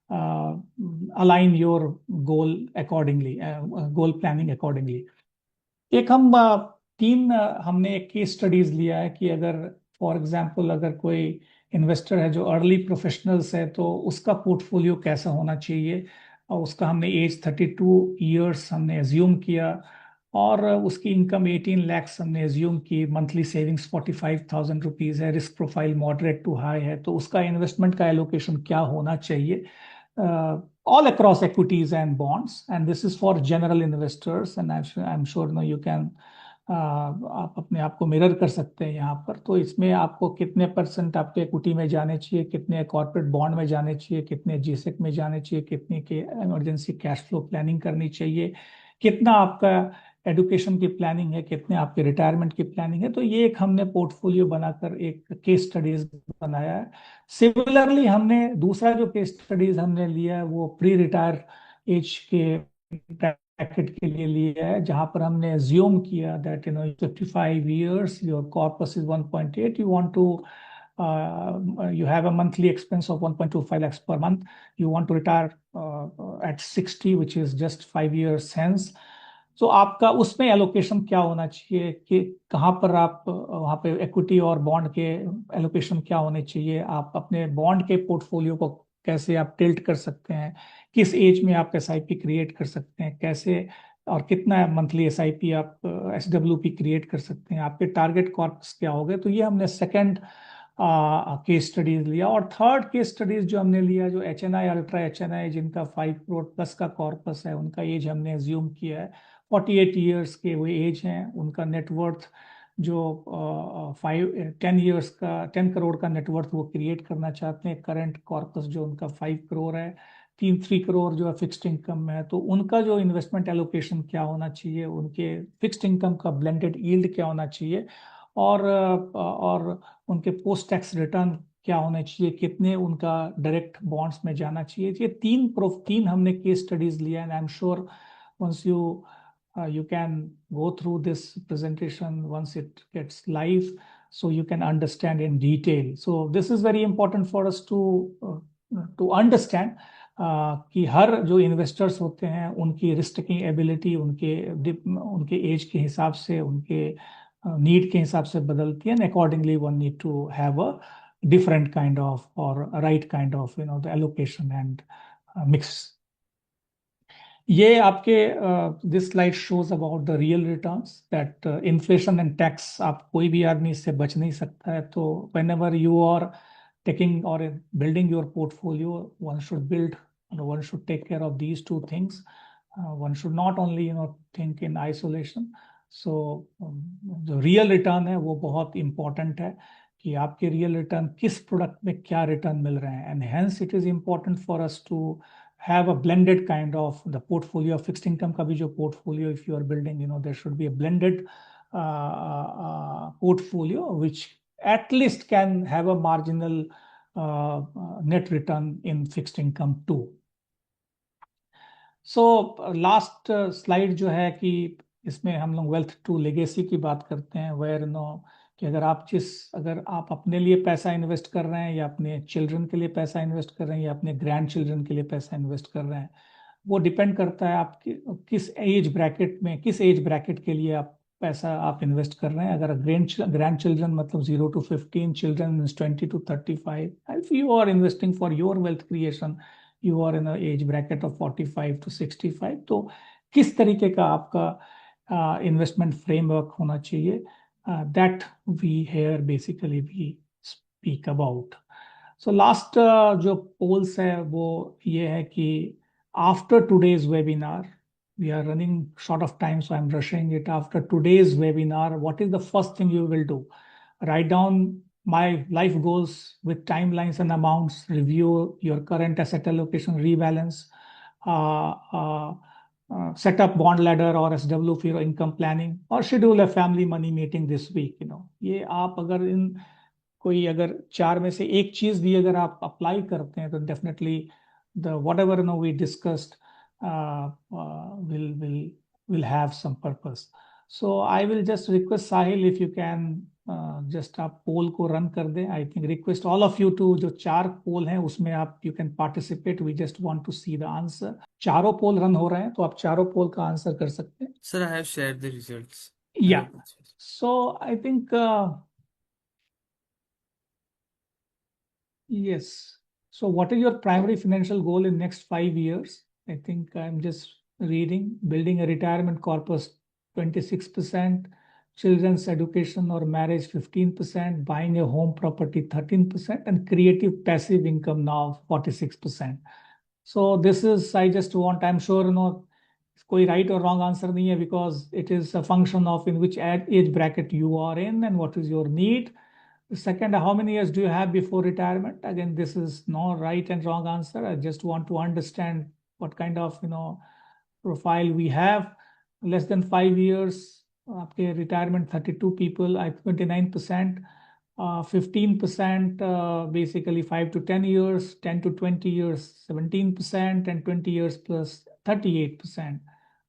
align your goal accordingly, goal planning accordingly. एक हम हमने एक case studies लिया है कि अगर for example अगर कोई इन्वेस्टर है जो अर्ली प्रोफेशनल्स है, तो उसका पोर्टफोलियो कैसा होना चाहिए, और उसका हमने एज 32 ईयर्स हमने एज्यूम किया, और उसकी इनकम 18 लाख हमने एज्यूम की, मंथली सेविंग्स 45,000 रुपीज है, risk profile moderate to high है, तो उसका इन्वेस्टमेंट का एलोकेशन क्या होना चाहिए, all across equities and bonds, and this is for general investors, and I'm sure you can आप अपने आप को मिरर कर सकते हैं यहाँ पर। तो इसमें आपको कितने % आपके इक्विटी में जाने चाहिए, कितने कॉर्पोरेट बॉन्ड में जाने चाहिए, कितने जीसेक में जाने चाहिए, कितने के इमरजेंसी कैश फ्लो प्लानिंग करनी चाहिए, कितना आपका एडुकेशन की प्लानिंग है, कितने आपके रिटायरमेंट की प्लानिंग है। तो ये एक हमने पोर्टफोलियो बनाकर एक केस स्टडीज बनाया है। सिमिलरली हमने दूसरा जो केस स्टडीज हमने लिया है वो प्री रिटायर एज के ब्रैकेट के लिए लिया है, जहां पर हमने अज्यूम किया that 55 years, your corpus is 1.8, you want to you have a monthly expense of 1.25 lakhs per month, you want to retire at 60, which is just 5 years hence. So आपका उसमें एलोकेशन क्या होना चाहिए, कि कहाँ पर आप वहाँ पे इक्विटी और बॉन्ड के एलोकेशन क्या होने चाहिए, आप अपने बॉन्ड के पोर्टफोलियो को कैसे आप टिल्ट कर सकते हैं, किस एज में आप एसआईपी क्रिएट कर सकते हैं, कैसे और कितना मंथली एसआईपी आप एसडब्ल्यूपी क्रिएट कर सकते हैं, आपके टारगेट कॉर्पस क्या हो गए। तो ये हमने सेकंड केस स्टडीज लिया। और थर्ड केस स्टडीज जो हमने लिया, जो एचएनआई, अल्ट्रा एचएनआई, जिनका 5 करोड़ प्लस का कॉर्पस है, उनका एज हमने एज्यूम किया है 48 ईयर्स के वो एज हैं, उनका नेटवर्थ जो 10 करोड़ का नेटवर्थ वो क्रिएट करना चाहते हैं, करंट कॉर्पस जो उनका 5 करोड़ है, 3 करोड़ जो है फिक्स्ड इनकम में है, तो उनका जो इन्वेस्टमेंट एलोकेशन क्या होना चाहिए, उनके फिक्स्ड इनकम का ब्लेंडेड यील्ड क्या होना चाहिए, और उनके पोस्ट टैक्स रिटर्न क्या होने चाहिए, कितने उनका डायरेक्ट बॉन्ड्स में जाना चाहिए। ये तीन हमने केस स्टडीज लिया, and I am sure once you can go through this presentation once it gets live, so you can understand in detail. So this is very important for us to understand कि हर जो investors होते हैं उनकी risk taking ability उनके as के हिसाब से, उनके नीड के हिसाब से बदलती है, and accordingly one need to have a different kind of or a right kind of the allocation and mix. ये आपके this slide shows about the real returns, that inflation and tax, आप कोई भी आदमी इससे बच नहीं सकता है। तो whenever you are taking or building your portfolio, one should take care of these two things. One should not only think in isolation. So जो रियल रिटर्न है वो बहुत इंपॉर्टेंट है कि आपके रियल रिटर्न किस प्रोडक्ट में क्या रिटर्न मिल रहे हैं, and hence it is important for us to have a blended kind of the portfolio, fixed income का भी जो portfolio if you are building, there should be a blended portfolio which at least can have a marginal net return in fixed income too. So last slide जो है कि इसमें हम लोग wealth to legacy की बात करते हैं, where कि अगर आप अपने लिए पैसा इन्वेस्ट कर रहे हैं, या अपने चिल्ड्रन के लिए पैसा इन्वेस्ट कर रहे हैं, या अपने ग्रैंड चिल्ड्रन के लिए पैसा इन्वेस्ट कर रहे हैं, वो डिपेंड करता है आप किस एज ब्रैकेट के लिए आप पैसा आप इन्वेस्ट कर रहे हैं. अगर ग्रैंड चिल्ड्रन मतलब 0 to 15, children means 20 to 35, if you are investing for your wealth creation, you are in age bracket of 45 to 65, तो किस तरीके का आपका इन्वेस्टमेंट फ्रेमवर्क होना चाहिए, that we here basically we speak about. So last जो polls है वो ये है कि after today's webinar, we are running short of time, so I'm rushing it. After today's webinar, what is the first thing you will do? Write down my life goals with timelines and amounts, review your current asset allocation, rebalance, uh, uh, set up bond ladder or SW for income planning, or schedule a family money meeting this week. ये आप अगर इन कोई अगर चार में से एक चीज भी अगर आप अप्लाई करते हैं तो definitely the whatever no we discussed will have some purpose. So I will just request Sahil if you can just आप पोल को रन कर दें. I think request all of you to जो चार पोल हैं उसमें आप you can participate. We just want to see the answer. चारों पोल रन हो रहे हैं तो आप चारों पोल का आंसर कर सकते हैं. Sir, I have shared the results. Yeah. So I think yes. So what is your primary financial goal in next 5 years? I think I'm just reading. Building a retirement corpus, 26%. Children's education or marriage, 15%. Buying a home property, 13%. And creative passive income now, 46%. So this is, I just want, I'm sure, कोई right or wrong answer नहीं है, because it is a function of in which age bracket you are in and what is your need. Second, how many years do you have before retirement? Again, this is no right and wrong answer. I just want to understand what kind of profile we have. Less than 5 years, आपके retirement 32 people, 29%, 15%, basically 5 to 10 years, 10 to 20 years, 17%, and 20 years plus 38%.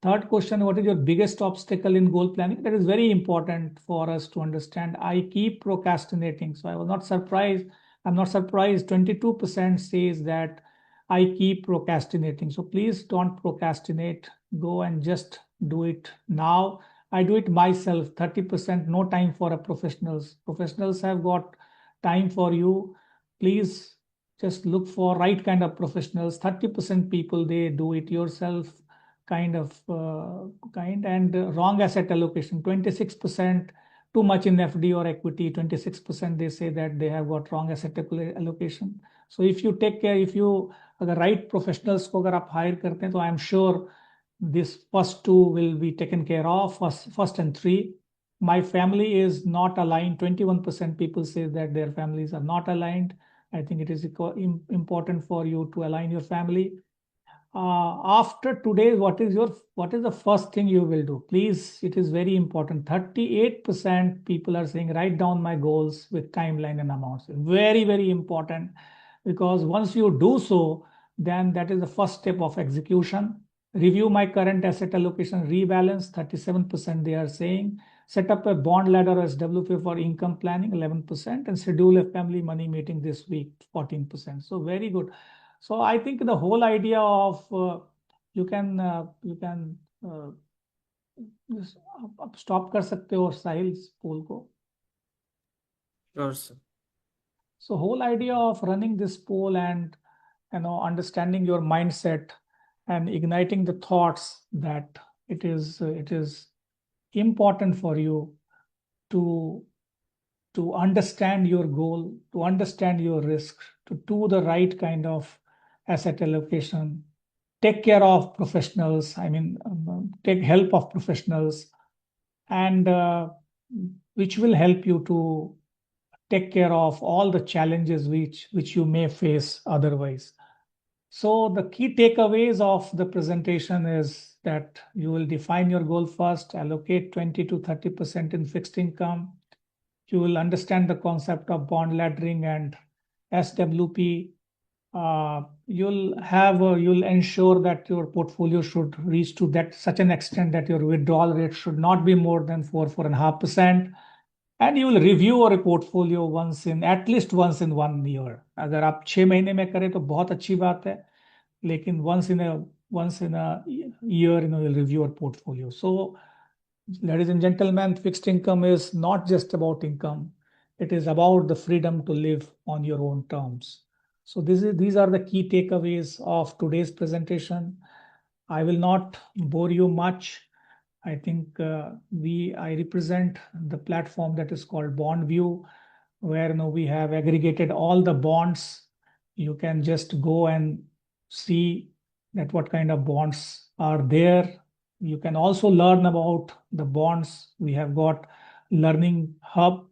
Third question, what is your biggest obstacle in goal planning? That is very important for us to understand. I keep procrastinating. So I was not surprised. I'm not surprised. 22% says that I keep procrastinating. So please don't procrastinate. Go and just do it now. I do it myself. 30%, no time for a professionals. Professionals have got time for you. Please just look for right kind of professionals. 30% people, they do it yourself kind, and wrong asset allocation. 26% too much in FD or equity. 26% they say that they have got wrong asset allocation. So if you take care, if you अगर right professionals को अगर आप hire करते हैं तो I am sure this first two will be taken care of. First and three. My family is not aligned. 21% people say that their families are not aligned. I think it is important for you to align your family. After today, what is the first thing you will do? Please, it is very important. 38% people are saying write down my goals with timeline and amounts. Very, very important, because once you do so, then that is the first step of execution. Review my current asset allocation, rebalance, 37% they are saying. Set up a bond ladder or SWP for income planning, 11%, and schedule a family money meeting this week, 14%. So very good. So I think the whole idea of you can आप stop कर सकते हो साहिल पोल को. Sure, sir. So whole idea of running this poll and understanding your mindset and igniting the thoughts that it is important for you to understand your goal, to understand your risk, to do the right kind of asset allocation, take care of professionals, take help of professionals, and which will help you to take care of all the challenges which you may face otherwise. So the key takeaways of the presentation is that you will define your goal first, allocate 20 to 30% in fixed income. You will understand the concept of bond laddering and SWP. You'll ensure that your portfolio should reach to that such an extent that your withdrawal rate should not be more than 4.5%. And you will review your portfolio at least once in 1 year. अगर आप 6 महीने में करें तो बहुत अच्छी बात है, लेकिन once in a year, you'll review your portfolio. So Ladies and gentlemen, fixed income is not just about income. It is about the freedom to live on your own terms. So these are the key takeaways of today's presentation. I will not bore you much. I think I represent the platform that is called BondVue, where we have aggregated all the bonds. You can just go and see that what kind of bonds are there. You can also learn about the bonds. We have got Learning Hub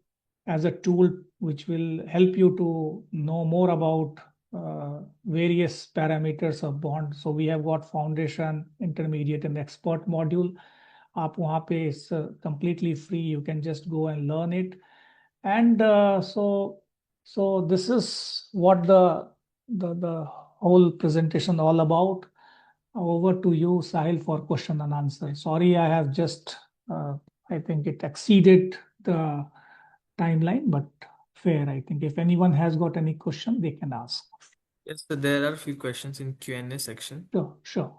as a tool which will help you to know more about various parameters of bond. So we have got foundation, intermediate, and expert module. आप वहाँ पे is completely free. You can just go and learn it. And so this is what the whole presentation all about. Over to you, Sahil, for question and answer. Sorry, I have just I think it exceeded the timeline, but fair. I think if anyone has got any question, they can ask. Yes, so there are a few questions in Q&A section. Sure.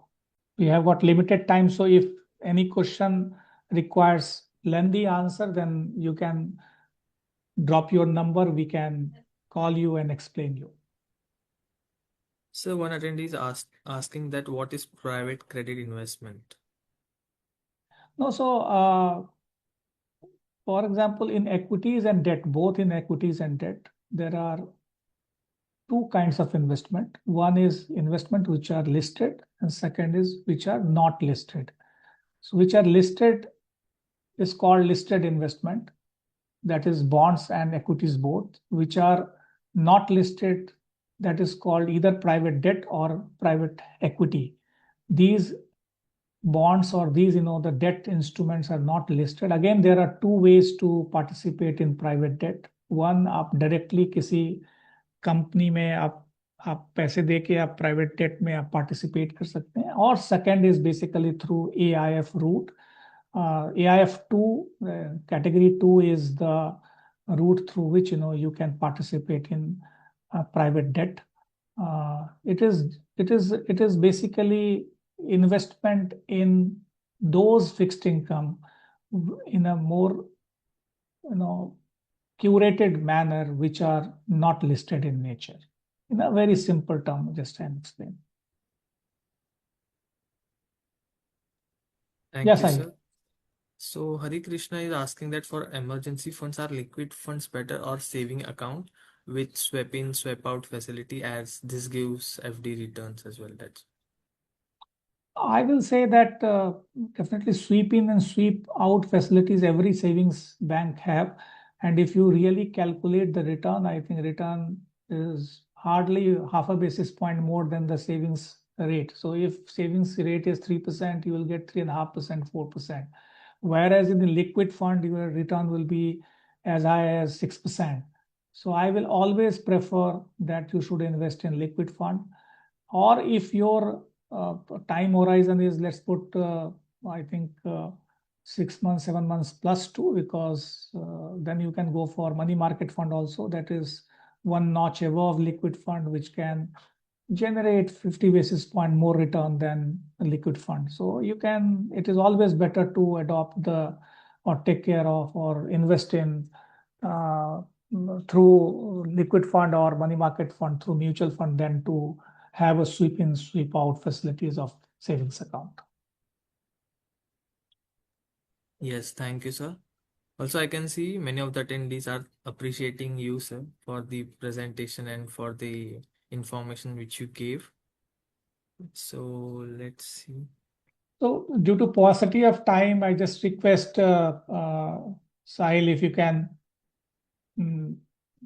We have got limited time, so if any question requires lengthy answer, then you can drop your number. We can call you and explain you. So one attendee is asking that what is private credit investment? No, so for example, in equities and debt, both in equities and debt, there are two kinds of investment. One is investment which are listed, and second is which are not listed. So which are listed is called listed investment. That is bonds and equities both. Which are not listed, that is called either private debt or private equity. These bonds or these the debt instruments are not listed. Again, there are two ways to participate in private debt. One, आप directly किसी company में आप पैसे दे के आप private date में आप participate कर सकते हैं, और second is basically through AIF route. AIF2 category 2 is the route through which you can participate in private debt. It is basically investment in those fixed income in a more curated manner, which are not listed in nature. In a very simple term, just I'm explaining. Thank Yes, you, I. sir. So Hari Krishna is asking that for emergency funds, are liquid funds better or saving account with swap in, swap out facility, as this gives FD returns as well? That's I will say that definitely sweep in and sweep out facilities every savings bank have. And if you really calculate the return, I think return is hardly half a basis point more than the savings rate. So if savings rate is 3%, you will get 3.5%, 4%. Whereas in the liquid fund, your return will be as high as 6%. So I will always prefer that you should invest in liquid fund. Or if your time horizon is, let's put, I think 6 months, 7 months plus 2, because then you can go for money market fund also. That is one notch above liquid fund, which can generate 50 basis point more return than a liquid fund. So it is always better to adopt or take care of or invest in through liquid fund or money market fund through mutual fund than to have a sweep in, sweep out facilities of savings account. yes, thank you, sir. Also, I can see many of the attendees are appreciating you, sir, for the presentation and for the information which you gave. So let's see. So due to paucity of time, I just request Sahil, if you can,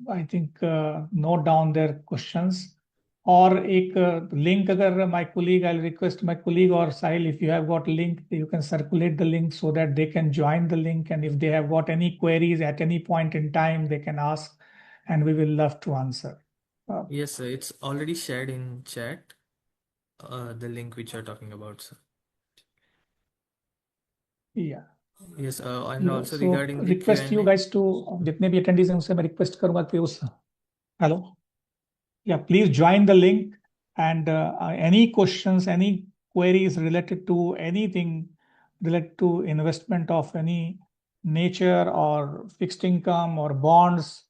I think, note down their questions. Or एक link अगर my colleague, I'll request my colleague or Sahil, if you have got link, you can circulate the link so that they can join the link. And if they have got any queries at any point in time, they can ask, and we will love to answer. Yes, sir, it's already shared in chat, the link which you're talking about, sir. Yeah. Yes, and also So regarding the request you Q&A. guys to, जितने भी attendees हैं उनसे मैं request करूंगा कि उस hello, yeah, please join the link, and any questions, any queries related to anything related to investment of any nature or fixed income or bonds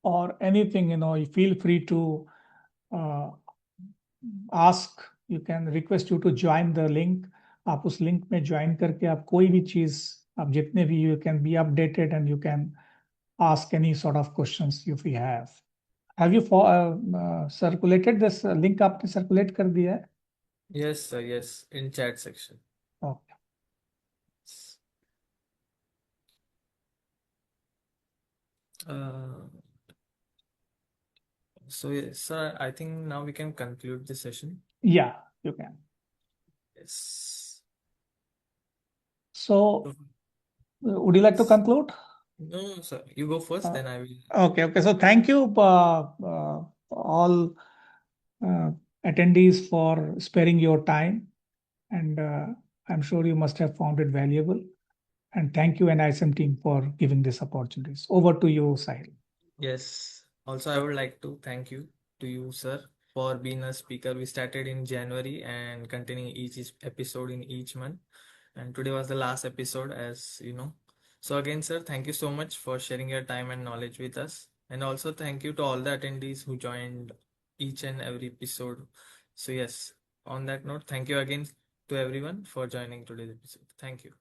or anything, you feel free to ask. You can request you to join the link. आप उस link में join करके आप कोई भी चीज, आप जितने भी, you can be updated and you can ask any sort of questions if you have. Have you circulated this link? आपने circulate कर दिया है? Yes, sir. Yes, in chat section. Okay. So yes, sir, I think now we can conclude the session. Yeah, you can. Yes. So, would you like to conclude? No, sir. You go first, then I will. Okay. So thank you, all attendees, for sparing your time, and I'm sure you must have found it valuable. And thank you, NISM team, for giving this opportunities. Over to you, Sahil. Yes. Also, I would like to thank you to you, sir, for being a speaker. We started in January and continuing each episode in each month. And today was the last episode, as you know. So again, sir, thank you so much for sharing your time and knowledge with us. And also thank you to all the attendees who joined each and every episode. So yes, on that note, thank you again to everyone for joining today's episode. Thank you.